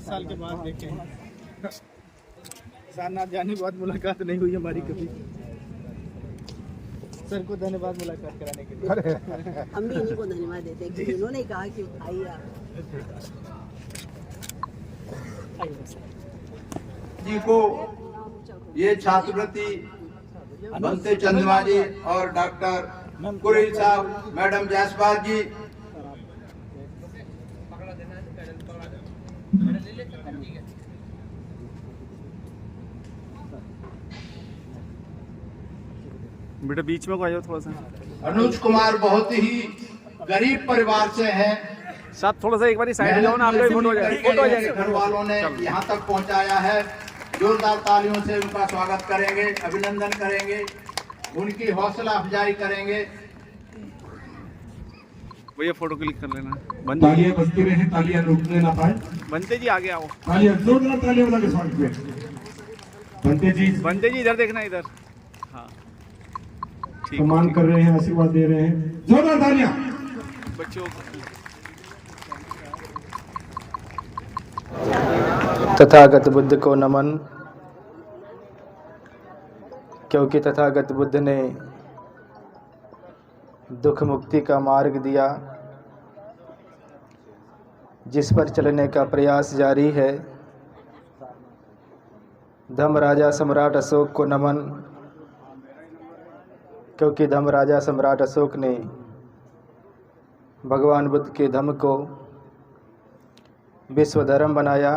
साल के बाद देखे हैं। सारनाथ जाने के बाद मुलाकात नहीं हुई हमारी कभी। सर को धन्यवाद मुलाकात कराने के लिए। हम भी इन्हीं को धन्यवाद देते हैं कि उन्होंने कहा कि आइए आप। जी को ये छात्रवृत्ति बनते चंद्रमा जी और डॉक्टर कुरेल साहब, मैडम जायसवाल जी, बेटा बीच में को आ जाओ थोड़ा सा। अनुज कुमार बहुत ही गरीब परिवार से हैं। साथ थोड़ा सा एक बार साइड जाओ ना, आपका फोटो हो जाएगा। फोटो हो जाएगा। घर वालों ने यहाँ तक पहुँचाया है। जोरदार तालियों से उनका स्वागत करेंगे, अभिनंदन करेंगे, उनकी हौसला अफजाई करेंगे। भैया फोटो क्लिक कर लेना। तालियां बजती रहे, तालियां रुकने ना पाए। बनते जी आगे आओ। तालियां जोरदार तालियां बजा के स्वागत करें। बनते जी इधर देखना, इधर। हाँ ठीक। सम्मान कर रहे हैं, आशीर्वाद दे रहे हैं। जोरदार तालियां बच्चों। तथागत बुद्ध को नमन, क्योंकि तथागत बुद्ध ने दुख मुक्ति का मार्ग दिया, जिस पर चलने का प्रयास जारी है। धर्मराजा सम्राट अशोक को नमन, क्योंकि धर्मराजा सम्राट अशोक ने भगवान बुद्ध के धम्म को विश्व धर्म बनाया।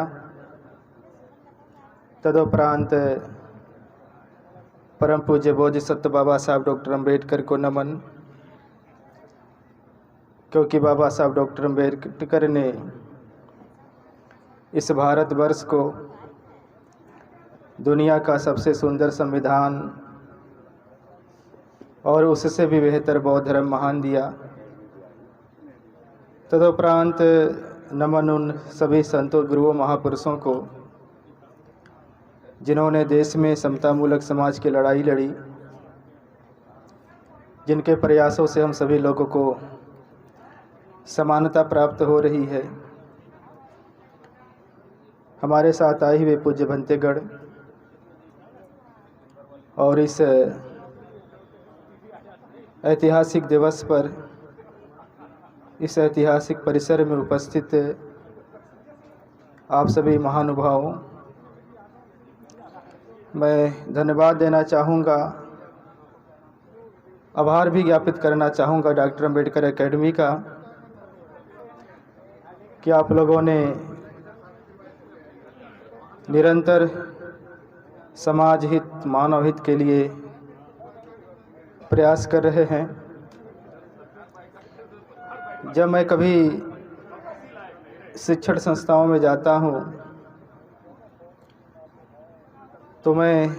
तदुपरांत परम पूज्य बोधिसत्व बाबा साहब डॉक्टर अम्बेडकर को नमन, क्योंकि बाबा साहब डॉक्टर अम्बेडकर ने इस भारतवर्ष को दुनिया का सबसे सुंदर संविधान और उससे भी बेहतर बौद्ध धर्म महान दिया। तदुपरांत नमन उन सभी संतों, गुरुओं, महापुरुषों को जिन्होंने देश में समतामूलक समाज की लड़ाई लड़ी, जिनके प्रयासों से हम सभी लोगों को समानता प्राप्त हो रही है। हमारे साथ आए हुए पूज्य भंतेगढ़ और इस ऐतिहासिक दिवस पर इस ऐतिहासिक परिसर में उपस्थित आप सभी महानुभावों, मैं धन्यवाद देना चाहूँगा, आभार भी ज्ञापित करना चाहूँगा डॉक्टर अम्बेडकर एकेडमी का, कि आप लोगों ने निरंतर समाज हित, मानव हित के लिए प्रयास कर रहे हैं। जब मैं कभी शिक्षण संस्थाओं में जाता हूँ तो मैं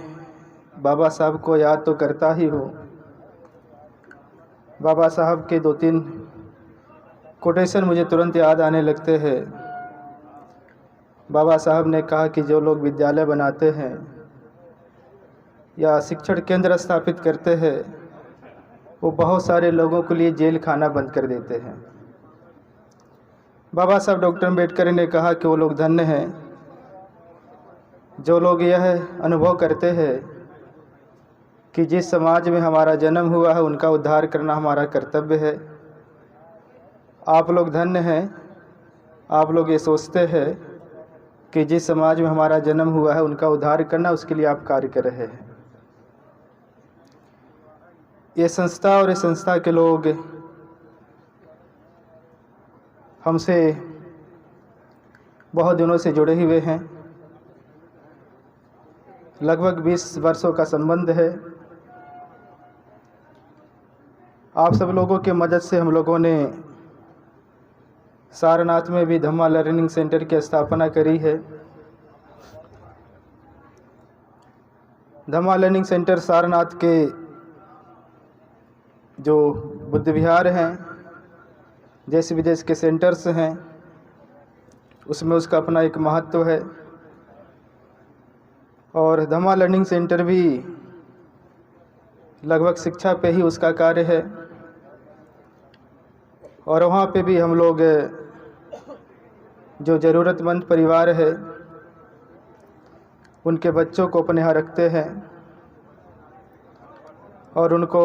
बाबा साहब को याद तो करता ही हूँ। बाबा साहब के 2-3 कोटेशन मुझे तुरंत याद आने लगते हैं। बाबा साहब ने कहा कि जो लोग विद्यालय बनाते हैं या शिक्षण केंद्र स्थापित करते हैं, वो बहुत सारे लोगों के लिए जेल खाना बंद कर देते हैं। बाबा साहब डॉक्टर अम्बेडकर ने कहा कि वो लोग धन्य हैं जो लोग यह अनुभव करते हैं कि जिस समाज में हमारा जन्म हुआ है उनका उद्धार करना हमारा कर्तव्य है। आप लोग धन्य हैं, आप लोग ये सोचते हैं कि जिस समाज में हमारा जन्म हुआ है उनका उद्धार करना, उसके लिए आप कार्य कर रहे हैं। ये संस्था और इस संस्था के लोग हमसे बहुत दिनों से जुड़े हुए हैं। लगभग 20 वर्षों का संबंध है। आप सब लोगों के मदद से हम लोगों ने सारनाथ में भी धम्मा लर्निंग सेंटर की स्थापना करी है। धम्मा लर्निंग सेंटर सारनाथ के जो बुद्ध विहार हैं, देश विदेश के सेंटर्स हैं, उसमें उसका अपना एक महत्व है। और धम्मा लर्निंग सेंटर भी लगभग शिक्षा पे ही उसका कार्य है। और वहाँ पे भी हम लोग जो ज़रूरतमंद परिवार है उनके बच्चों को अपने यहाँ रखते हैं और उनको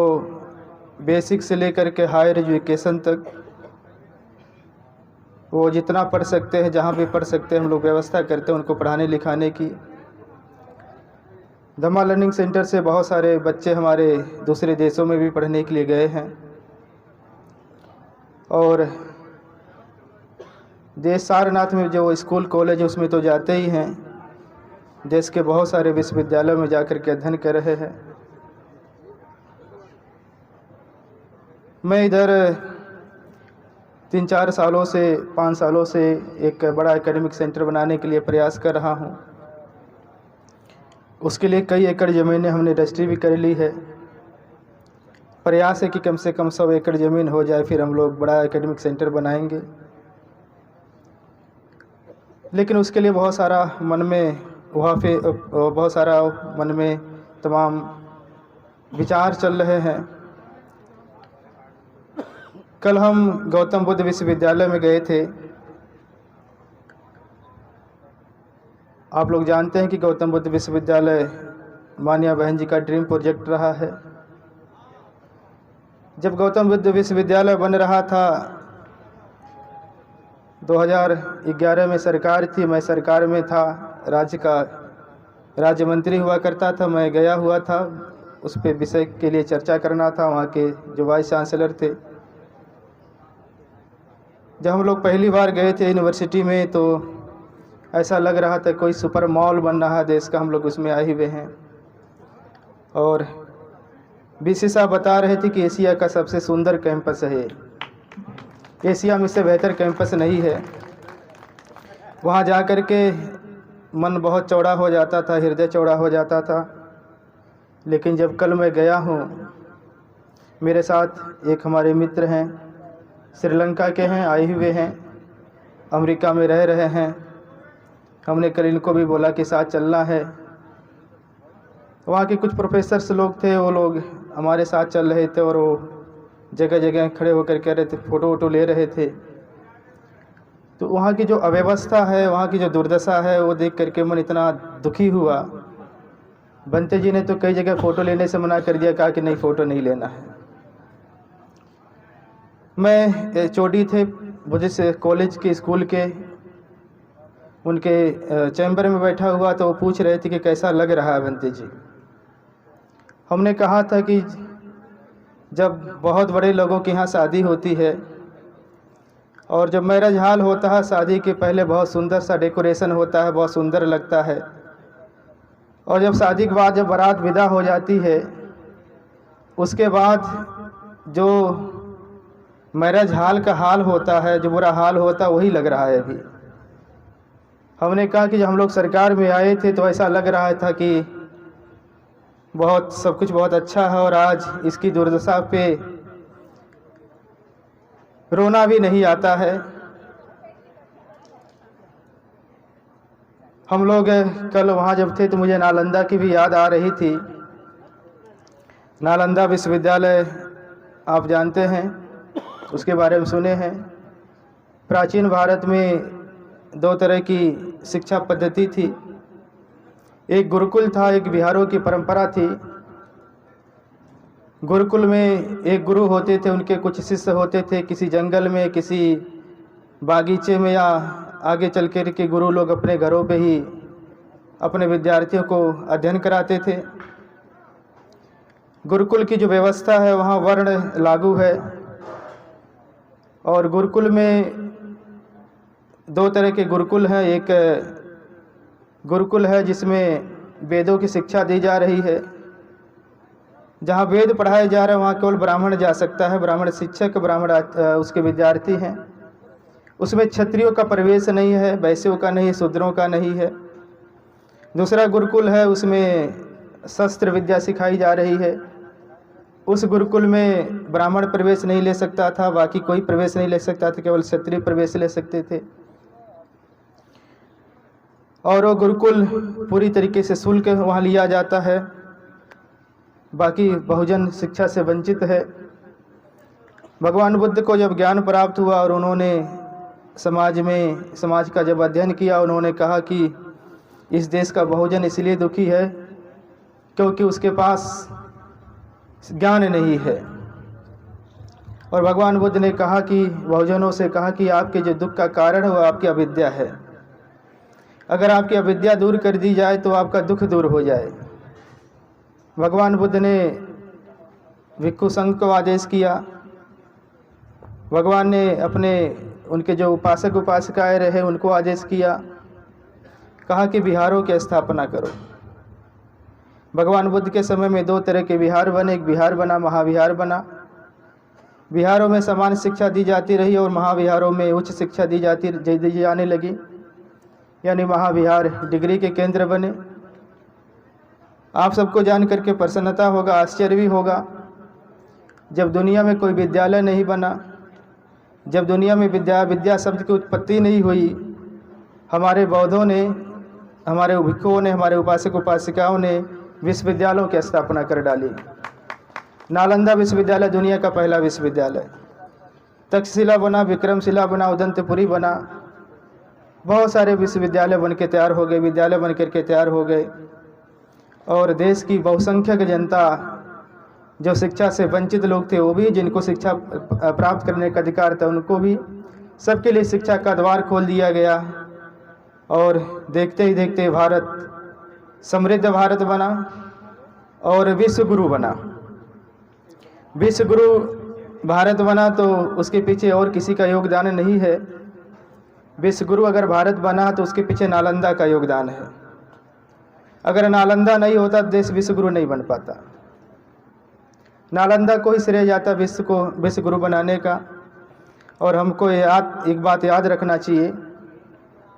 बेसिक से लेकर के हायर एजुकेशन तक वो जितना पढ़ सकते हैं, जहाँ भी पढ़ सकते हैं, हम लोग व्यवस्था करते हैं उनको पढ़ाने लिखाने की। धम्मा लर्निंग सेंटर से बहुत सारे बच्चे हमारे दूसरे देशों में भी पढ़ने के लिए गए हैं और देश सारनाथ में जो स्कूल कॉलेज है उसमें तो जाते ही हैं, देश के बहुत सारे विश्वविद्यालयों में जाकर के अध्ययन कर रहे हैं। मैं इधर 3-4 सालों से 5 सालों से एक बड़ा एकेडमिक सेंटर बनाने के लिए प्रयास कर रहा हूं। उसके लिए कई एकड़ ज़मीनें हमने रजिस्ट्री भी कर ली है। प्रयास है कि कम से कम 100 एकड़ ज़मीन हो जाए, फिर हम लोग बड़ा एकेडमिक सेंटर बनाएंगे। लेकिन उसके लिए बहुत सारा मन में तमाम विचार चल रहे हैं। कल हम गौतम बुद्ध विश्वविद्यालय में गए थे। आप लोग जानते हैं कि गौतम बुद्ध विश्वविद्यालय मानिया बहन जी का ड्रीम प्रोजेक्ट रहा है। जब गौतम बुद्ध विश्वविद्यालय बन रहा था 2011 में सरकार थी, मैं सरकार में था, राज्य मंत्री हुआ करता था। मैं गया हुआ था, उस पे विषय के लिए चर्चा करना था। वहाँ के जो वाइस चांसलर थे, जब हम लोग पहली बार गए थे यूनिवर्सिटी में तो ऐसा लग रहा था कोई सुपर मॉल बन रहा है देश का, हम लोग उसमें आए हुए हैं। और बीसी साहब बता रहे थे कि एशिया का सबसे सुंदर कैंपस है, एशिया में से बेहतर कैंपस नहीं है। वहाँ जा कर के मन बहुत चौड़ा हो जाता था, हृदय चौड़ा हो जाता था। लेकिन जब कल मैं गया हूँ, मेरे साथ एक हमारे मित्र हैं, श्रीलंका के हैं, आए हुए हैं, अमेरिका में रह रहे हैं। हमने कल इनको भी बोला कि साथ चलना है। वहाँ के कुछ प्रोफेसर्स लोग थे, वो लोग हमारे साथ चल रहे थे और वो जगह जगह खड़े होकर कह रहे थे, फ़ोटो वोटो ले रहे थे। तो वहाँ की जो अव्यवस्था है, वहाँ की जो दुर्दशा है, वो देख करके मन इतना दुखी हुआ। बंते जी ने तो कई जगह फ़ोटो लेने से मना कर दिया, कहा कि नहीं फ़ोटो नहीं लेना है। मैं चोटी थे बुद्धिस्ट कॉलेज के स्कूल के उनके चैम्बर में बैठा हुआ, तो वो पूछ रहे थे कि कैसा लग रहा है बंते जी। हमने कहा था कि जब बहुत बड़े लोगों के यहाँ शादी होती है और जब मैरिज हॉल होता है, शादी के पहले बहुत सुंदर सा डेकोरेशन होता है, बहुत सुंदर लगता है। और जब शादी के बाद जब बारात विदा हो जाती है, उसके बाद जो मैरिज हॉल का हाल होता है, जो बुरा हाल होता है, वही लग रहा है अभी। हमने कहा कि जब हम लोग सरकार में आए थे तो ऐसा लग रहा था कि बहुत सब कुछ बहुत अच्छा है, और आज इसकी दुर्दशा पे रोना भी नहीं आता है। हम लोग कल वहाँ जब थे तो मुझे नालंदा की भी याद आ रही थी। नालंदा विश्वविद्यालय आप जानते हैं, उसके बारे में सुने हैं। प्राचीन भारत में 2 तरह की शिक्षा पद्धति थी, एक गुरुकुल था, एक विहारों की परंपरा थी। गुरुकुल में एक गुरु होते थे, उनके कुछ शिष्य होते थे। किसी जंगल में, किसी बागीचे में, या आगे चल कर के गुरु लोग अपने घरों पे ही अपने विद्यार्थियों को अध्ययन कराते थे। गुरुकुल की जो व्यवस्था है वहाँ वर्ण लागू है, और गुरुकुल में 2 तरह के गुरुकुल हैं। एक गुरुकुल है जिसमें वेदों की शिक्षा दी जा रही है, जहाँ वेद पढ़ाए जा रहे हैं वहाँ केवल ब्राह्मण जा सकता है, ब्राह्मण शिक्षक, ब्राह्मण उसके विद्यार्थी हैं। उसमें क्षत्रियों का प्रवेश नहीं है, वैश्यों का नहीं, शूद्रों का नहीं है। दूसरा गुरुकुल है, उसमें शस्त्र विद्या सिखाई जा रही है। उस गुरुकुल में ब्राह्मण प्रवेश नहीं ले सकता था, बाकी कोई प्रवेश नहीं ले सकता था, केवल क्षत्रिय प्रवेश ले सकते थे। और वो गुरुकुल पूरी तरीके से शुल्क वहाँ लिया जाता है, बाकी बहुजन शिक्षा से वंचित है। भगवान बुद्ध को जब ज्ञान प्राप्त हुआ और उन्होंने समाज का जब अध्ययन किया, उन्होंने कहा कि इस देश का बहुजन इसलिए दुखी है क्योंकि उसके पास ज्ञान नहीं है। और भगवान बुद्ध ने कहा कि बहुजनों से कहा कि आपके जो दुख का कारण है वो आपकी अविद्या है। अगर आपकी अविद्या दूर कर दी जाए तो आपका दुख दूर हो जाए। भगवान बुद्ध ने भिक्षु संघ को आदेश किया। भगवान ने अपने उनके जो उपासक उपासिकाएं रहे उनको आदेश किया, कहा कि विहारों की स्थापना करो। भगवान बुद्ध के समय में 2 तरह के विहार बने। एक विहार बना, महाविहार बना। विहारों में समान शिक्षा दी जाती रही और महाविहारों में उच्च शिक्षा दी जाने लगी, यानी महाविहार डिग्री के केंद्र बने। आप सबको जान करके प्रसन्नता होगा, आश्चर्य भी होगा, जब दुनिया में कोई विद्यालय नहीं बना, जब दुनिया में विद्या शब्द की उत्पत्ति नहीं हुई, हमारे बौद्धों ने, हमारे भिक्षुओं ने, हमारे उपासक उपासिकाओं ने विश्वविद्यालयों की स्थापना कर डाली। नालंदा विश्वविद्यालय दुनिया का पहला विश्वविद्यालय, तक्षशिला बना, विक्रमशिला बना, उदंतपुरी बना, बहुत सारे विश्वविद्यालय बन के तैयार हो गए, विद्यालय बन करके तैयार हो गए। और देश की बहुसंख्यक जनता, जो शिक्षा से वंचित लोग थे वो भी, जिनको शिक्षा प्राप्त करने का अधिकार था उनको भी, सबके लिए शिक्षा का द्वार खोल दिया गया। और देखते ही देखते भारत समृद्ध भारत बना और विश्व गुरु बना। विश्व गुरु भारत बना तो उसके पीछे और किसी का योगदान नहीं है। विश्व गुरु अगर भारत बना तो उसके पीछे नालंदा का योगदान है। अगर नालंदा नहीं होता तो देश विश्व गुरु नहीं बन पाता। नालंदा को ही श्रेय जाता विश्व को विश्व गुरु बनाने का। और हमको एक बात याद रखना चाहिए,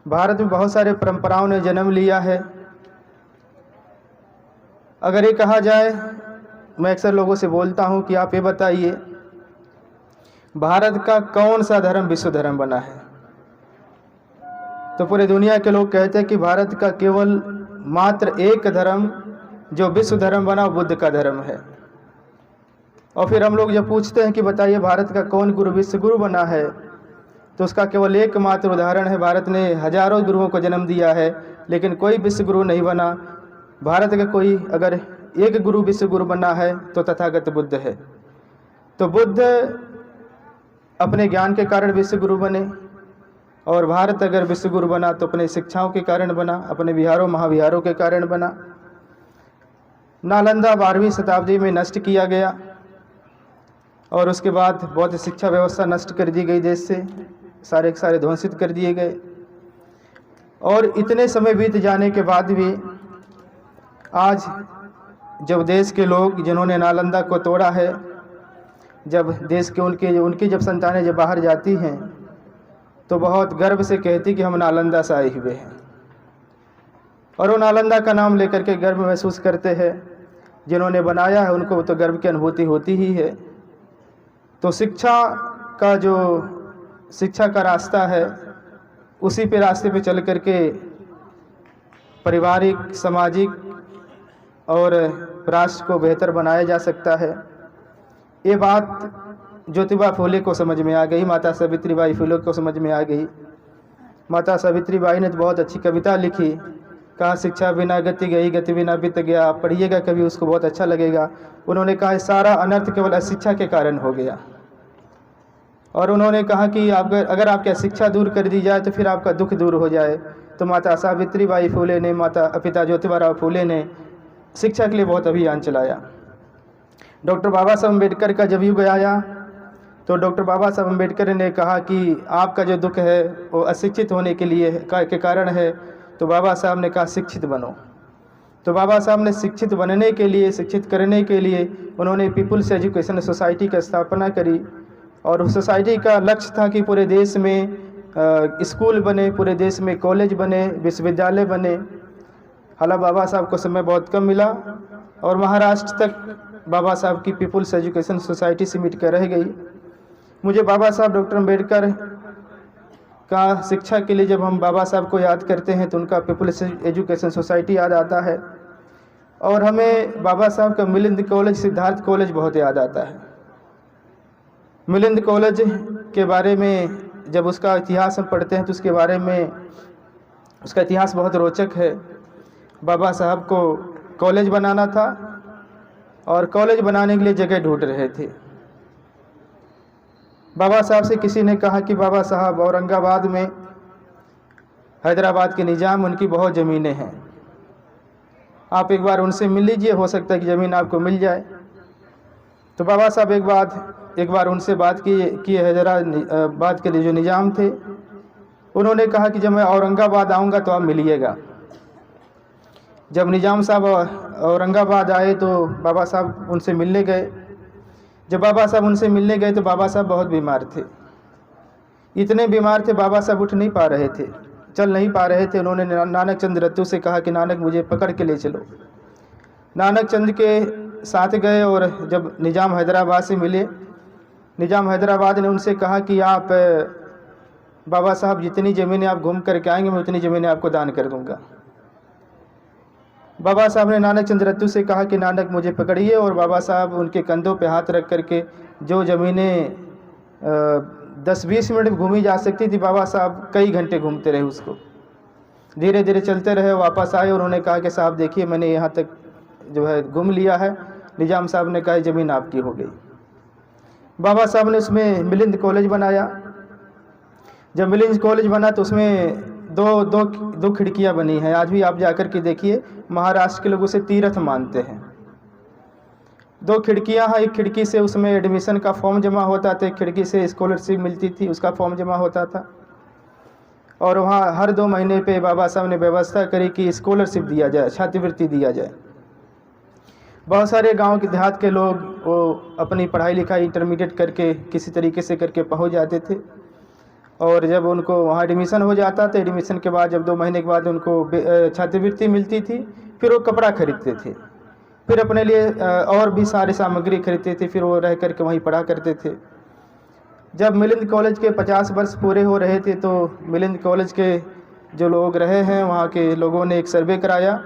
भारत में बहुत सारे परंपराओं ने जन्म लिया है। अगर ये कहा जाए, मैं अक्सर लोगों से बोलता हूँ कि आप ये बताइए भारत का कौन सा धर्म विश्व धर्म बना है, तो पूरे दुनिया के लोग कहते हैं कि भारत का केवल मात्र एक धर्म जो विश्व धर्म बना बुद्ध का धर्म है। और फिर हम लोग जब पूछते हैं कि बताइए भारत का कौन गुरु विश्व गुरु बना है, तो उसका केवल एकमात्र उदाहरण है, भारत ने हजारों गुरुओं को जन्म दिया है लेकिन कोई विश्व गुरु नहीं बना। भारत का कोई अगर एक गुरु विश्व गुरु बना है तो तथागत बुद्ध है। तो बुद्ध अपने ज्ञान के कारण विश्व गुरु बने, और भारत अगर विश्व गुरु बना तो अपने शिक्षाओं के कारण बना, अपने विहारों महाविहारों के कारण बना। नालंदा 12वीं शताब्दी में नष्ट किया गया और उसके बाद बौद्ध शिक्षा व्यवस्था नष्ट कर दी गई, देश से सारे के सारे ध्वंसित कर दिए गए। और इतने समय बीत जाने के बाद भी आज जब देश के लोग जिन्होंने नालंदा को तोड़ा है, जब देश के उनकी जब संतानें जब बाहर जाती हैं तो बहुत गर्व से कहती कि हम नालंदा से आए हुए हैं, और वो नालंदा का नाम लेकर के गर्व महसूस करते हैं। जिन्होंने बनाया है उनको तो गर्व की अनुभूति होती ही है। तो शिक्षा का रास्ता है, उसी पे रास्ते पे चल करके पारिवारिक, सामाजिक और राष्ट्र को बेहतर बनाया जा सकता है। ये बात ज्योतिबा फुले को समझ में आ गई, माता सावित्रीबाई फुले को समझ में आ गई। माता सावित्रीबाई ने तो बहुत अच्छी कविता लिखी, कहा शिक्षा बिना गति गई, गति बिना बीत गया। आप पढ़िएगा कभी, उसको बहुत अच्छा लगेगा। उन्होंने कहा सारा अनर्थ केवल अशिक्षा के कारण हो गया। और उन्होंने कहा कि अगर आपकी शिक्षा दूर कर दी जाए तो फिर आपका दुख दूर हो जाए। तो माता सावित्रीबाई फुले ने, पिता ज्योतिबा फुले ने शिक्षा के लिए बहुत अभियान चलाया। डॉक्टर बाबा साहब अम्बेडकर का जब युग आया तो डॉक्टर बाबा साहब अम्बेडकर ने कहा कि आपका जो दुख है वो अशिक्षित होने के कारण है। तो बाबा साहब ने कहा शिक्षित बनो। तो बाबा साहब ने शिक्षित बनने के लिए, शिक्षित करने के लिए उन्होंने पीपुल्स एजुकेशन सोसाइटी की स्थापना करी। और उस सोसाइटी का लक्ष्य था कि पूरे देश में स्कूल बने, पूरे देश में कॉलेज बने, विश्वविद्यालय बने। हालांकि बाबा साहब को समय बहुत कम मिला और महाराष्ट्र तक बाबा साहब की पीपुल्स एजुकेशन सोसाइटी सीमित कर रह गई। मुझे बाबा साहब डॉक्टर अम्बेडकर का शिक्षा के लिए जब हम बाबा साहब को याद करते हैं तो उनका पीपुल्स एजुकेशन सोसाइटी याद आता है। और हमें बाबा साहब का मिलिंद कॉलेज, सिद्धार्थ कॉलेज बहुत याद आता है। मिलिंद कॉलेज के बारे में जब उसका इतिहास हम पढ़ते हैं तो उसके बारे में उसका इतिहास बहुत रोचक है। बाबा साहब को कॉलेज बनाना था और कॉलेज बनाने के लिए जगह ढूंढ रहे थे। बाबा साहब से किसी ने कहा कि बाबा साहब, औरंगाबाद में हैदराबाद के निज़ाम, उनकी बहुत ज़मीनें हैं, आप एक बार उनसे मिल लीजिए, हो सकता है कि ज़मीन आपको मिल जाए। तो बाबा साहब एक बार उनसे बात की हैदराबाद के लिए जो निज़ाम थे, उन्होंने कहा कि जब मैं औरंगाबाद आऊँगा तो आप मिलिएगा। जब निज़ाम साहब औरंगाबाद आए तो बाबा साहब उनसे मिलने गए। जब बाबा साहब उनसे मिलने गए तो बाबा साहब बहुत बीमार थे, इतने बीमार थे बाबा साहब उठ नहीं पा रहे थे, चल नहीं पा रहे थे। उन्होंने नानक चंद रत्तू से कहा कि नानक मुझे पकड़ के ले चलो। नानक चंद के साथ गए और जब निज़ाम हैदराबाद से मिले, निज़ाम हैदराबाद ने उनसे कहा कि आप बाबा साहब जितनी ज़मीनें आप घूम करके आएंगे मैं उतनी ज़मीनें आपको दान कर दूंगा। बाबा साहब ने नानक चंद रत्तू से कहा कि नानक मुझे पकड़िए, और बाबा साहब उनके कंधों पे हाथ रख करके जो ज़मीनें 10-20 मिनट घूमी जा सकती थी, बाबा साहब कई घंटे घूमते रहे उसको। धीरे धीरे चलते रहे, वापस आए और उन्होंने कहा कि साहब देखिए मैंने यहाँ तक जो है घूम लिया है। निज़ाम साहब ने कहा ज़मीन आपकी हो गई। बाबा साहब ने उसमें मिलिंद कॉलेज बनाया। जब मिलिंद कॉलेज बना तो उसमें दो खिड़कियां बनी हैं। आज भी आप जाकर के देखिए, महाराष्ट्र के लोग उसे तीर्थ मानते हैं। 2 खिड़कियां हैं, एक खिड़की से उसमें एडमिशन का फॉर्म जमा होता था, एक खिड़की से स्कॉलरशिप मिलती थी, उसका फॉर्म जमा होता था। और वहाँ हर 2 महीने पे बाबा साहब ने व्यवस्था करी कि स्कॉलरशिप दिया जाए, छात्रवृत्ति दिया जाए। बहुत सारे गांव के देहात के लोग वो अपनी पढ़ाई लिखाई इंटरमीडिएट करके किसी तरीके से करके पहुंच जाते थे, और जब उनको वहाँ एडमिशन हो जाता तो एडमिशन के बाद जब 2 महीने के बाद उनको छात्रवृत्ति मिलती थी, फिर वो कपड़ा खरीदते थे, फिर अपने लिए और भी सारी सामग्री खरीदते थे, फिर वो रह करके वहीं पढ़ा करते थे। जब मिलिंद कॉलेज के 50 वर्ष पूरे हो रहे थे तो मिलिंद कॉलेज के जो लोग रहे हैं वहाँ के लोगों ने एक सर्वे कराया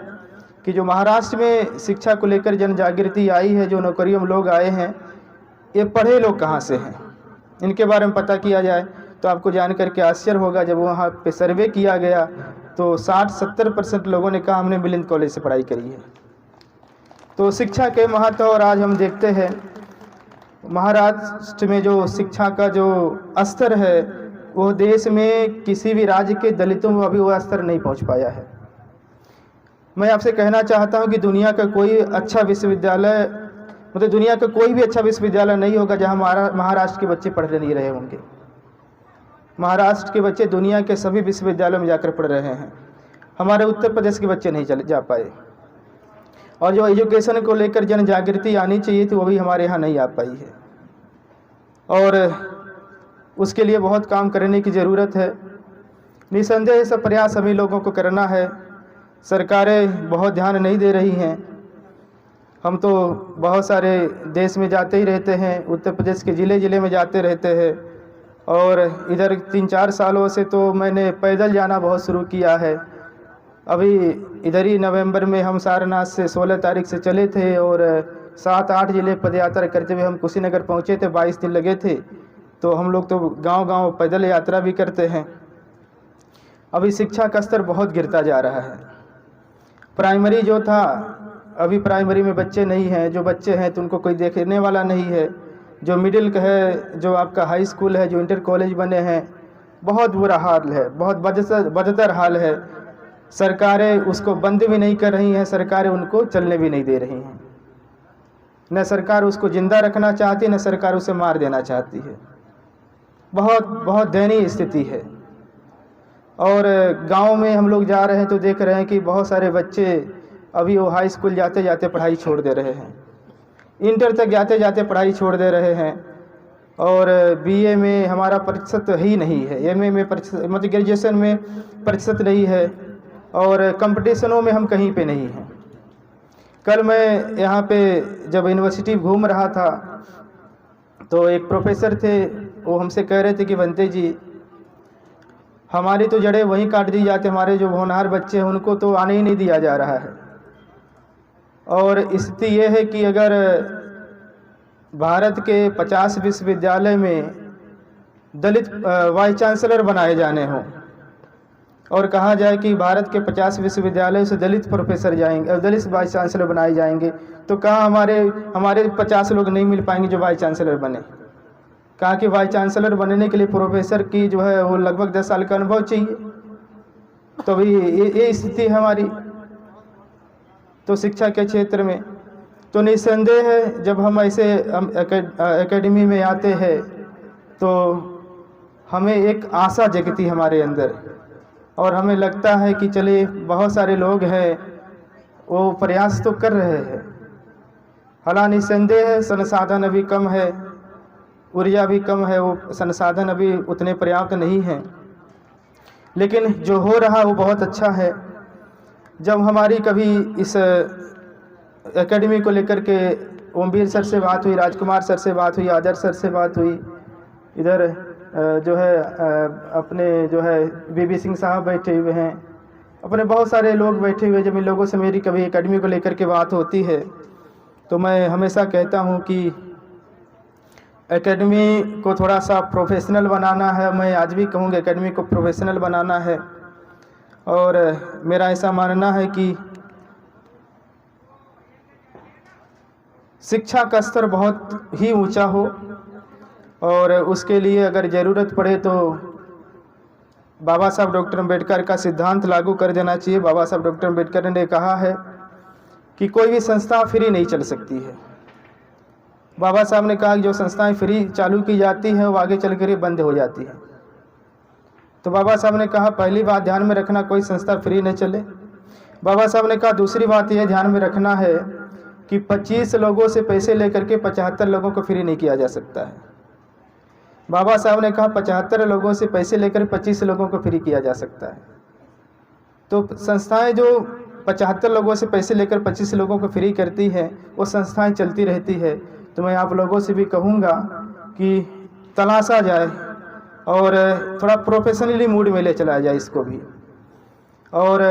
कि जो महाराष्ट्र में शिक्षा को लेकर जन जागृति आई है, जो नौकरियों में लोग आए हैं, ये पढ़े लोग कहाँ से हैं, इनके बारे में पता किया जाए। तो आपको जान करके आश्चर्य होगा, जब वहाँ पे सर्वे किया गया तो 60-70% लोगों ने कहा हमने मिलिंद कॉलेज से पढ़ाई करी है। तो शिक्षा के महत्व, और आज हम देखते हैं महाराष्ट्र में जो शिक्षा का जो स्तर है वो देश में किसी भी राज्य के दलितों में अभी वो स्तर नहीं पहुँच पाया है। मैं आपसे कहना चाहता हूँ कि दुनिया का कोई अच्छा विश्वविद्यालय, मतलब दुनिया का कोई भी अच्छा विश्वविद्यालय नहीं होगा जहाँ महाराष्ट्र के बच्चे पढ़ नहीं रहे होंगे। महाराष्ट्र के बच्चे दुनिया के सभी विश्वविद्यालयों में जाकर पढ़ रहे हैं। हमारे उत्तर प्रदेश के बच्चे नहीं जा पाए, और जो एजुकेशन को लेकर जन जागृति आनी चाहिए थी वो भी हमारे यहाँ नहीं आ पाई है, और उसके लिए बहुत काम करने की ज़रूरत है। निसंदेह सब प्रयास सभी लोगों को करना है। सरकारें बहुत ध्यान नहीं दे रही हैं। हम तो बहुत सारे देश में जाते ही रहते हैं, उत्तर प्रदेश के ज़िले में जाते रहते हैं, और इधर 3-4 सालों से तो मैंने पैदल जाना बहुत शुरू किया है। अभी इधर ही नवंबर में हम सारनाथ से 16 तारीख से चले थे, और 7-8 ज़िले पदयात्रा करते हुए हम कुशीनगर पहुँचे थे। 22 दिन लगे थे। तो हम लोग तो गांव-गांव पैदल यात्रा भी करते हैं। अभी शिक्षा का स्तर बहुत गिरता जा रहा है। प्राइमरी जो था, अभी प्राइमरी में बच्चे नहीं हैं, जो बच्चे हैं तो उनको कोई देखने वाला नहीं है। जो मिडिल का है, जो आपका हाई स्कूल है, जो इंटर कॉलेज बने हैं, बहुत बुरा हाल है, बहुत बदतर हाल है। सरकारें उसको बंद भी नहीं कर रही हैं, सरकारें उनको चलने भी नहीं दे रही हैं। न सरकार उसको ज़िंदा रखना चाहती, न सरकार उसे मार देना चाहती है। बहुत दयनीय स्थिति है। और गांव में हम लोग जा रहे हैं तो देख रहे हैं कि बहुत सारे बच्चे अभी वो हाई स्कूल जाते जाते पढ़ाई छोड़ दे रहे हैं, इंटर तक जाते जाते पढ़ाई छोड़ दे रहे हैं, और बीए में हमारा प्रतिशत ही नहीं है, एमए में प्रतिशत, मतलब ग्रेजुएशन में प्रतिशत नहीं है, और कंपटीशनों में हम कहीं पे नहीं हैं। कल मैं यहाँ पे जब यूनिवर्सिटी घूम रहा था तो एक प्रोफेसर थे, वो हमसे कह रहे थे कि बनते जी हमारी तो जड़ें वहीं काट दी जाती, हमारे जो होनहार बच्चे हैं उनको तो आने ही नहीं दिया जा रहा है। और स्थिति ये है कि अगर भारत के 50 विश्वविद्यालय में दलित वाइस चांसलर बनाए जाने हों, और कहा जाए कि भारत के 50 विश्वविद्यालयों से दलित प्रोफेसर जाएंगे, दलित वाइस चांसलर बनाए जाएंगे, तो कहाँ हमारे 50 लोग नहीं मिल पाएंगे जो वाइस चांसलर बने। कहा कि वाइस चांसलर बनने के लिए प्रोफेसर की जो है वो लगभग 10 साल का अनुभव चाहिए। तो अभी ये स्थिति है हमारी तो शिक्षा के क्षेत्र में। तो निस्संदेह है जब हम ऐसे एकेडमी में आते हैं तो हमें एक आशा जगती हमारे अंदर, और हमें लगता है कि चलिए बहुत सारे लोग हैं वो प्रयास तो कर रहे हैं। हालांकि निस्संदेह है संसाधन अभी कम है, ऊर्जा भी कम है, वो संसाधन अभी उतने पर्याप्त नहीं हैं, लेकिन जो हो रहा वो बहुत अच्छा है। जब हमारी कभी इस एकेडमी को लेकर के ओमवीर सर से बात हुई, राजकुमार सर से बात हुई, आदर्श सर से बात हुई, इधर जो है अपने जो है बीबी सिंह साहब बैठे हुए हैं, अपने बहुत सारे लोग बैठे हुए। जब इन लोगों से मेरी कभी एकेडमी को लेकर के बात होती है तो मैं हमेशा कहता हूं कि एकेडमी को थोड़ा सा प्रोफेशनल बनाना है। मैं आज भी कहूँगा एकेडमी को प्रोफेशनल बनाना है, और मेरा ऐसा मानना है कि शिक्षा का स्तर बहुत ही ऊंचा हो, और उसके लिए अगर ज़रूरत पड़े तो बाबा साहब डॉक्टर अम्बेडकर का सिद्धांत लागू कर देना चाहिए। बाबा साहब डॉक्टर अम्बेडकर ने कहा है कि कोई भी संस्था फ्री नहीं चल सकती है। बाबा साहब ने कहा कि जो संस्थाएं फ्री चालू की जाती हैं वो आगे चल कर ही बंद हो जाती हैं। तो बाबा साहब ने कहा पहली बात ध्यान में रखना, कोई संस्था फ्री न चले। बाबा साहब ने कहा दूसरी बात यह ध्यान में रखना है कि 25 लोगों से पैसे लेकर के 75 लोगों को फ्री नहीं किया जा सकता है। बाबा साहब ने कहा 75 लोगों से पैसे लेकर 25 लोगों को फ्री किया जा सकता है। तो संस्थाएं जो 75 लोगों से पैसे लेकर 25 लोगों को फ्री करती हैं वो संस्थाएं चलती रहती है। तो मैं आप लोगों से भी कहूँगा कि तलाशा जाए और थोड़ा प्रोफेशनली मूड में ले चला जाए इसको भी, और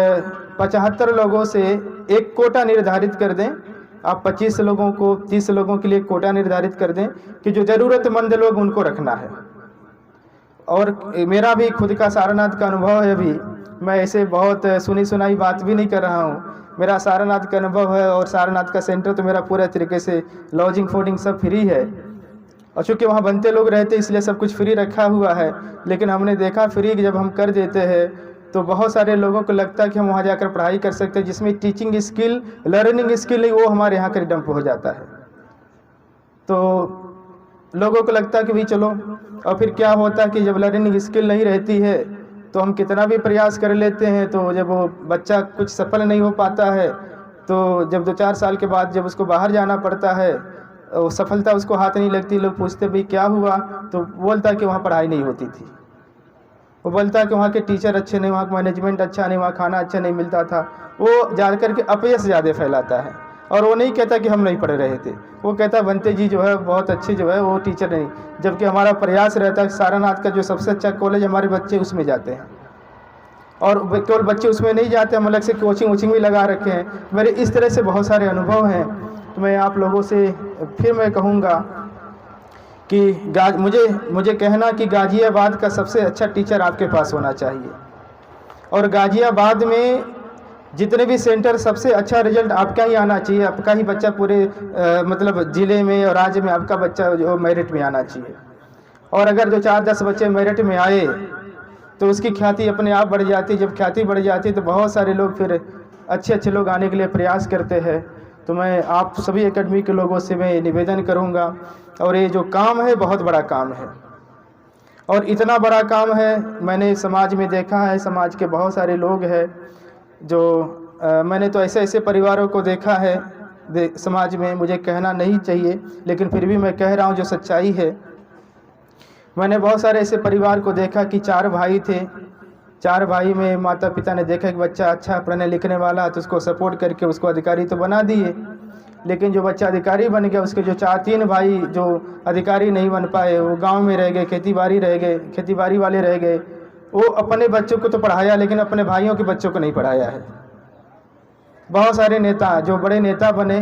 75 लोगों से एक कोटा निर्धारित कर दें। आप 25 लोगों को 30 लोगों के लिए कोटा निर्धारित कर दें कि जो ज़रूरतमंद लोग उनको रखना है। और मेरा भी खुद का सारनाथ का अनुभव है, अभी मैं ऐसे बहुत सुनी सुनाई बात भी नहीं कर रहा हूँ। मेरा सारनाथ का अनुभव है, और सारनाथ का सेंटर तो मेरा पूरा तरीके से लॉजिंग फूडिंग सब फ्री है, और चूँकि वहाँ बनते लोग रहते इसलिए सब कुछ फ्री रखा हुआ है। लेकिन हमने देखा फ्री जब हम कर देते हैं तो बहुत सारे लोगों को लगता है कि हम वहाँ जाकर पढ़ाई कर सकते हैं, जिसमें टीचिंग स्किल लर्निंग स्किल नहीं वो हमारे यहाँ कर डंप हो जाता है। तो लोगों को लगता है कि भाई चलो, और फिर क्या होता है कि जब लर्निंग स्किल नहीं रहती है तो हम कितना भी प्रयास कर लेते हैं, तो जब वो बच्चा कुछ सफल नहीं हो पाता है तो जब 2-4 साल के बाद जब उसको बाहर जाना पड़ता है वो सफलता उसको हाथ नहीं लगती। लोग पूछते भाई क्या हुआ, तो बोलता है कि वहाँ पढ़ाई नहीं होती थी, वो बोलता है कि वहाँ के टीचर अच्छे नहीं, वहाँ का मैनेजमेंट अच्छा नहीं, वहाँ खाना अच्छा नहीं मिलता था। वो जा कर के अपयश ज़्यादा फैलाता है, और वो नहीं कहता कि हम नहीं पढ़ रहे थे, वो कहता बंते जी जो है बहुत अच्छे जो है वो टीचर नहीं। जबकि हमारा प्रयास रहता है सारनाथ का जो सबसे अच्छा कॉलेज हमारे बच्चे उसमें जाते हैं, और केवल बच्चे उसमें नहीं जाते, हम अलग से कोचिंग भी लगा रखे हैं। मेरे इस तरह से बहुत सारे अनुभव हैं। तो मैं आप लोगों से फिर मैं कहूँगा कि मुझे कहना कि गाज़ियाबाद का सबसे अच्छा टीचर आपके पास होना चाहिए, और गाज़ियाबाद में जितने भी सेंटर सबसे अच्छा रिजल्ट आपका ही आना चाहिए। आपका ही बच्चा पूरे मतलब ज़िले में और राज्य में आपका बच्चा जो मेरिट में आना चाहिए। और अगर 2-4-10 बच्चे मेरिट में आए तो उसकी ख्याति अपने आप बढ़ जाती है। जब ख्याति बढ़ जाती है तो बहुत सारे लोग फिर अच्छे लोग आने के लिए प्रयास करते हैं। तो मैं आप सभी एकेडमी के लोगों से मैं निवेदन करूंगा, और ये जो काम है बहुत बड़ा काम है, और इतना बड़ा काम है मैंने समाज में देखा है। समाज के बहुत सारे लोग हैं जो मैंने तो ऐसे परिवारों को देखा है समाज में, मुझे कहना नहीं चाहिए लेकिन फिर भी मैं कह रहा हूँ जो सच्चाई है। मैंने बहुत सारे ऐसे परिवार को देखा कि 4 भाई थे, 4 भाई में माता पिता ने देखा कि बच्चा अच्छा पढ़ने लिखने वाला है तो उसको सपोर्ट करके उसको अधिकारी तो बना दिए। लेकिन जो बच्चा अधिकारी बन गया उसके जो 4-3 भाई जो अधिकारी नहीं बन पाए वो गांव में रह गए, खेती बाड़ी वाले रह गए। वो अपने बच्चों को तो पढ़ाया लेकिन अपने भाइयों के बच्चों को नहीं पढ़ाया है। बहुत सारे नेता जो बड़े नेता बने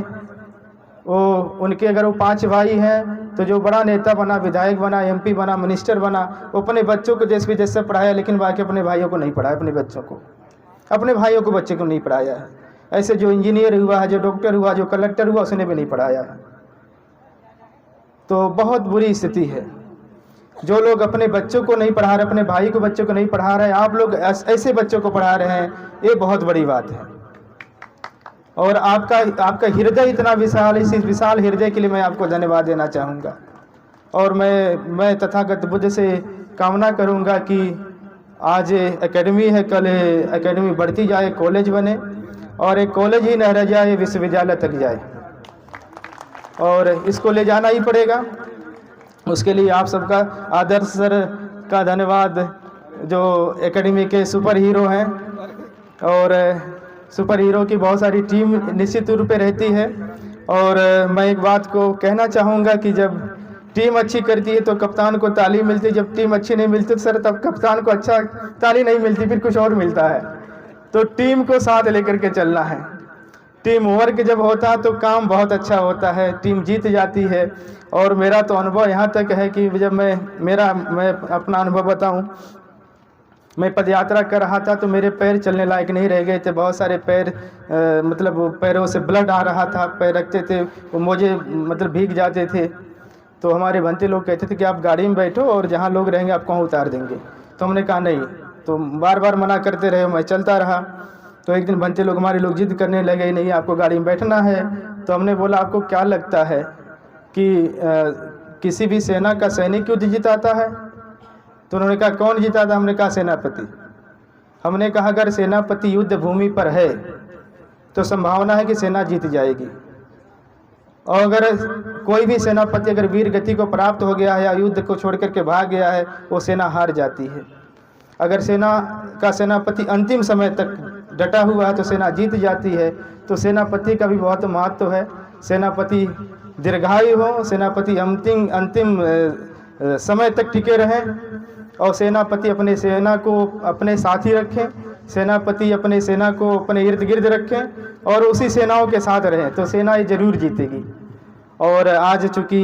वो उनके अगर वो 5 भाई हैं तो जो बड़ा नेता बना, विधायक बना, MP बना, मिनिस्टर बना, वो अपने बच्चों को जैसे भी जैसे पढ़ाया, लेकिन बाकी अपने भाइयों को नहीं पढ़ाया, अपने बच्चों को, अपने भाइयों को बच्चे को नहीं पढ़ाया है। ऐसे जो इंजीनियर हुआ है, जो डॉक्टर हुआ, जो कलेक्टर हुआ, उसने भी नहीं पढ़ाया है। तो बहुत बुरी स्थिति है। जो लोग अपने बच्चों को नहीं पढ़ा रहे, अपने भाई को बच्चों को नहीं पढ़ा रहे, आप लोग ऐसे बच्चों को पढ़ा रहे हैं, ये बहुत बड़ी बात है। और आपका हृदय इतना विशाल, इस विशाल हृदय के लिए मैं आपको धन्यवाद देना चाहूँगा। और मैं तथागत बुद्ध से कामना करूँगा कि आज एकेडमी है, कल एकेडमी बढ़ती जाए, कॉलेज बने, और एक कॉलेज ही न रह जाए, विश्वविद्यालय तक जाए, और इसको ले जाना ही पड़ेगा। उसके लिए आप सबका आदर्श सर का धन्यवाद, जो एकेडमी के सुपर हीरो हैं, और सुपर हीरो की बहुत सारी टीम निश्चित रूप पे रहती है। और मैं एक बात को कहना चाहूँगा कि जब टीम अच्छी करती है तो कप्तान को ताली मिलती है, जब टीम अच्छी नहीं मिलती तो सर तब कप्तान को अच्छा ताली नहीं मिलती, फिर कुछ और मिलता है। तो टीम को साथ लेकर के चलना है। टीम वर्क जब होता है तो काम बहुत अच्छा होता है, टीम जीत जाती है। और मेरा तो अनुभव यहाँ तक है कि जब मैं अपना अनुभव बताऊँ, मैं पदयात्रा कर रहा था तो मेरे पैर चलने लायक नहीं रह गए थे। बहुत सारे पैर मतलब पैरों से ब्लड आ रहा था, पैर रखते थे वो मुझे मतलब भीग जाते थे। तो हमारे भंते लोग कहते थे कि आप गाड़ी में बैठो और जहाँ लोग रहेंगे आपको वहाँ उतार देंगे। तो हमने कहा नहीं, तो बार बार मना करते रहे, मैं चलता रहा। तो एक दिन भंते लोग हमारे लोग जिद करने लगे, नहीं आपको गाड़ी में बैठना है। तो हमने बोला आपको क्या लगता है कि किसी भी सेना का सैनिक युद्ध जिताता है? तो उन्होंने कहा कौन जीता था? हमने कहा सेनापति। हमने कहा अगर सेनापति युद्ध भूमि पर है तो संभावना है कि सेना जीत जाएगी, और अगर कोई भी सेनापति अगर वीर गति को प्राप्त हो गया है या युद्ध को छोड़ करके भाग गया है, वो सेना हार जाती है। अगर सेना का सेनापति अंतिम समय तक डटा हुआ है तो सेना जीत जाती है। तो सेनापति का भी बहुत महत्व है। सेनापति दीर्घायु हो, सेनापति अंतिम समय तक टिके रहें, और सेनापति अपने सेना को अपने साथी रखें, सेनापति अपने सेना को अपने इर्द गिर्द रखें और उसी सेनाओं के साथ रहें, तो सेना ये जरूर जीतेगी। और आज चूँकि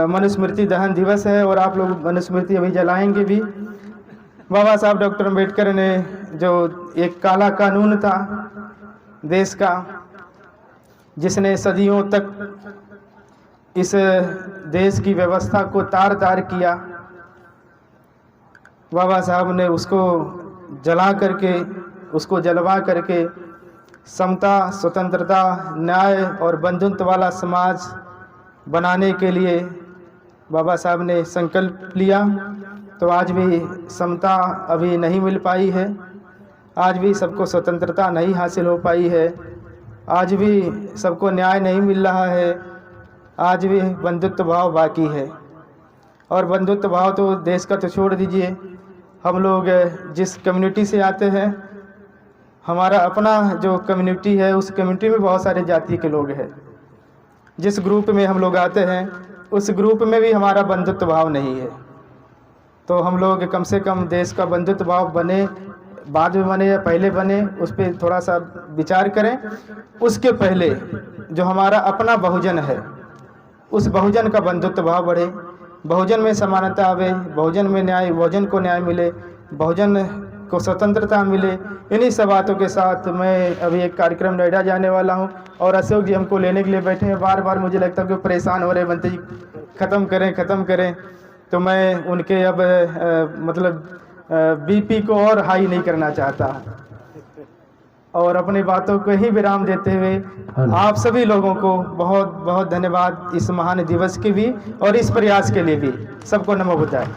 मनुस्मृति दहन दिवस है और आप लोग मनुस्मृति अभी जलाएंगे भी। बाबा साहब डॉक्टर अम्बेडकर ने जो एक काला कानून था देश का, जिसने सदियों तक इस देश की व्यवस्था को तार-तार किया, बाबा साहब ने उसको जला करके, उसको जलवा करके समता, स्वतंत्रता, न्याय और बंधुत्व वाला समाज बनाने के लिए बाबा साहब ने संकल्प लिया। तो आज भी समता अभी नहीं मिल पाई है, आज भी सबको स्वतंत्रता नहीं हासिल हो पाई है, आज भी सबको न्याय नहीं मिल रहा है, आज भी बंधुत्व भाव बाकी है। और बंधुत्व भाव तो देश का तो छोड़ दीजिए, हम लोग जिस कम्युनिटी से आते हैं, हमारा अपना जो कम्युनिटी है उस कम्युनिटी में बहुत सारे जाति के लोग हैं। जिस ग्रुप में हम लोग आते हैं उस ग्रुप में भी हमारा बंधुत्व भाव नहीं है। तो हम लोग कम से कम देश का बंधुत्व भाव बने, बाद में बने या पहले बने, उस पर थोड़ा सा विचार करें। उसके पहले जो हमारा अपना बहुजन है उस बहुजन का बंधुत्व भाव बढ़े, बहुजन में समानता आवे, बहुजन में न्याय, बहुजन को न्याय मिले, बहुजन को स्वतंत्रता मिले। इन्हीं सब बातों के साथ मैं अभी एक कार्यक्रम नोएडा जाने वाला हूं और अशोक जी हमको लेने के लिए बैठे हैं। बार बार मुझे लगता है कि परेशान हो रहे, बनते जी ख़त्म करें। तो मैं उनके अब BP को और हाई नहीं करना चाहता और अपनी बातों को ही विराम देते हुए आप सभी लोगों को बहुत बहुत धन्यवाद इस महान दिवस के भी और इस प्रयास के लिए भी। सबको नमो बुद्धाय।